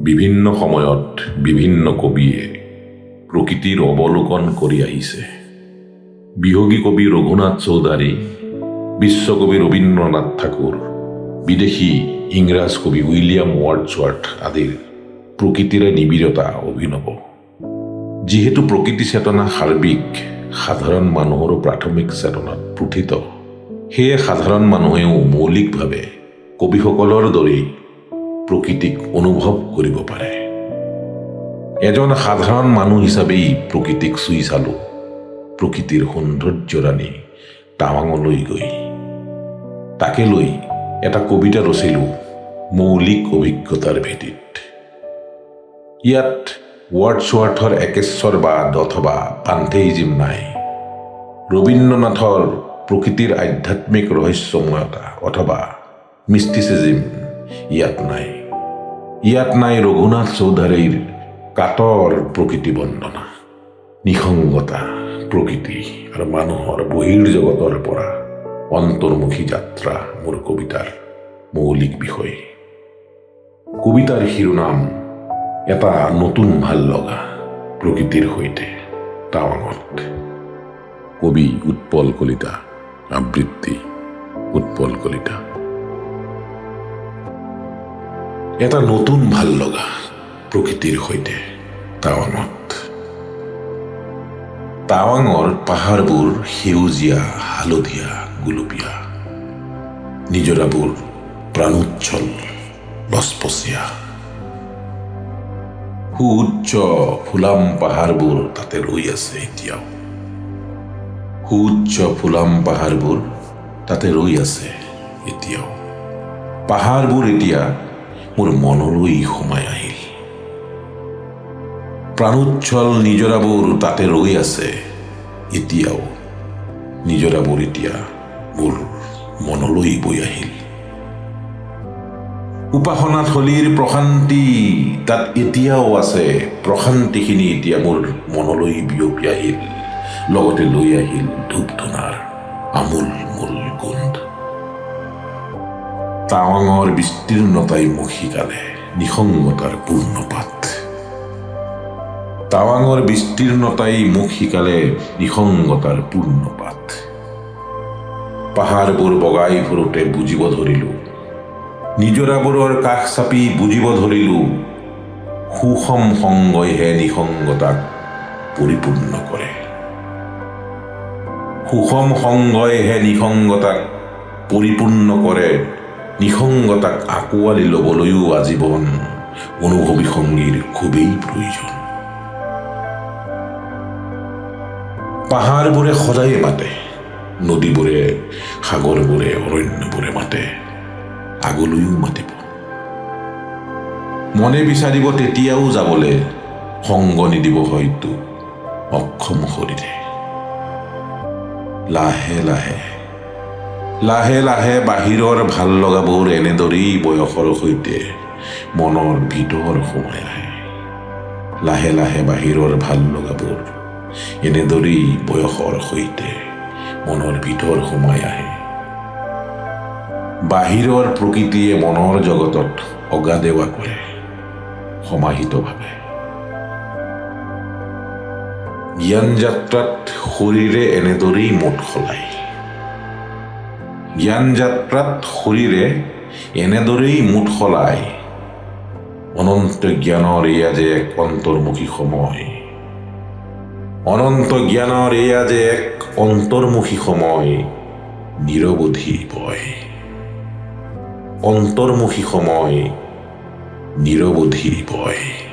বিভিন্ন সময়ত বিভিন্ন কবিয়ে প্ৰকৃতিৰ অৱলোকন কৰি আহিছে। বিহগী কবি ৰঘুনাথ চৌধাৰী, বিশ্বকবি ৰবীন্দ্ৰনাথ ঠাকুৰ, বিদেশী ইংৰাজ কবি উইলিয়াম ৱৰ্ডছৱৰ্থ আদিৰ প্ৰকৃতিৰে নিবিড়তা অভিনৱ। যিহেতু প্ৰকৃতি চেতনা সাৰ্বিক, সাধাৰণ মানুহৰো প্ৰাথমিক চেতনাত প্ৰোথিত, সেয়ে সাধাৰণ মানুহেও মৌলিকভাৱে কবিসকলৰ দৰেই প্ৰকৃতিক অনুভৱ কৰিব পাৰে। এজন সাধাৰণ মানুহ হিচাপেই প্ৰকৃতিক চুই চালো, প্ৰকৃতিৰ সৌন্দৰ্যৰাণী টাৱাঙলৈ গৈ। তাকে লৈ এটা কবিতা ৰচিলো মৌলিক অভিজ্ঞতাৰ ভেটিত। ইয়াত ৱৰ্ডছৱৰ্থৰ একেশ্বৰবাদ অথবা পান্থেইজিম নাই। ৰবীন্দ্ৰনাথৰ প্ৰকৃতিৰ আধ্যাত্মিক ৰহস্যময়তা অথবা মিষ্টিচিজিম ইয়াত নাই। ইয়াত নাই ৰঘুনাথ চৌধাৰীৰ কাতৰ প্ৰকৃতি বন্দনা। নিসংগতা, প্ৰকৃতি আৰু মানুহৰ বহিৰ্জগতৰ পৰা অন্তৰ্মুখী যাত্ৰা মোৰ কবিতাৰ মৌলিক বিষয়। কবিতাৰ শিৰোনাম এটা নতুন ভাল লগা প্ৰকৃতিৰ সৈতে টাৱাঙত। কবি উৎপল কলিতা, আবৃত্তি উৎপল কলিতা। এটা নতুন ভাল লগা প্ৰকৃতিৰ সৈতে টাৱাঙত। টাৱাঙৰ পাহাৰবোৰ সেউজীয়া, হালধীয়া, গুলপীয়া। নিজৰাবোৰ প্ৰাণোচ্ছল, লচপচীয়া। সুউচ্চ ফুলাম পাহাৰবোৰ তাতে ৰৈ আছে এতিয়াও। সুউচ্চ ফুলাম পাহাৰবোৰ তাতে ৰৈ আছে এতিয়াও। পাহাৰবোৰ এতিয়া মোৰ মনলৈ সোমাই আহিল। প্ৰাণোচ্ছল নিজৰাবোৰ তাতে ৰৈ আছে এতিয়াও। নিজৰাবোৰ এতিয়া মোৰ মনলৈ বৈ আহিল। উপাসনাথলীৰ প্ৰশান্তি তাত এতিয়াও আছে। প্ৰশান্তিখিনি এতিয়া মোৰ মনলৈ বিয়পি আহিল। লগতে লৈ আহিল ধূপ-ধূনাৰ আমোল মূল গোন্ধ। টাৱাঙৰ বিস্তীৰ্ণতাই মোক শিকালে নিসংগতাৰ পূৰ্ণপাত। টাৱাঙৰ বিস্তীৰ্ণতাই মোক শিকালে নিসংগতাৰ পূৰ্ণপাত। পাহাৰবোৰ বগাই ফুৰোতে বুজিব ধৰিলো, নিজৰাবোৰৰ কাষ চাপি বুজিব ধৰিলো, সুষম সংগইহে নিসংগতাক পৰিপূৰ্ণ কৰে। সুষম সংগইহে নিসংগতাক পৰিপূৰ্ণ কৰে। নিসংগতাক আঁকোৱালি ল'বলৈও আজীৱন অনুভৱী সংগীৰ খুবেই প্ৰয়োজন। পাহাৰবোৰে সদায়ে মাতে, নদীবোৰে, সাগৰবোৰে, অৰণ্যবোৰে মাতে, আগলৈও মাতিব। মনে বিচাৰিব তেতিয়াও যাবলৈ, সংগ নিদিব হয়তো অক্ষম শৰীৰে। লাহে লাহে লাহে লাহে বাহিৰৰ ভাল লগাবোৰ এনেদৰেই বয়সৰ সৈতে মনৰ ভিতৰ সোমাই আহে। লাহে লাহে বাহিৰৰ ভাল লগাবোৰ এনেদৰেই বয়সৰ সৈতে মনৰ ভিতৰ সোমাই আহে। বাহিৰৰ প্ৰকৃতিয়ে মনৰ জগতত অগা-দেৱা কৰে সমাহিতভাৱে। জ্ঞান যাত্ৰাত শৰীৰে এনেদৰেই মোট সলায়। জ্ঞান যাত্ৰাত শৰীৰে এনেদৰেই মুঠ সলায়। অনন্ত জ্ঞানৰ এয়া যে এক অন্তৰ্মুখী সময়। অনন্ত জ্ঞানৰ এয়া যে এক অন্তৰ্মুখী সময়। নিৰৱধি বয়। অন্তৰ্মুখী সময়, নিৰৱধি বয়।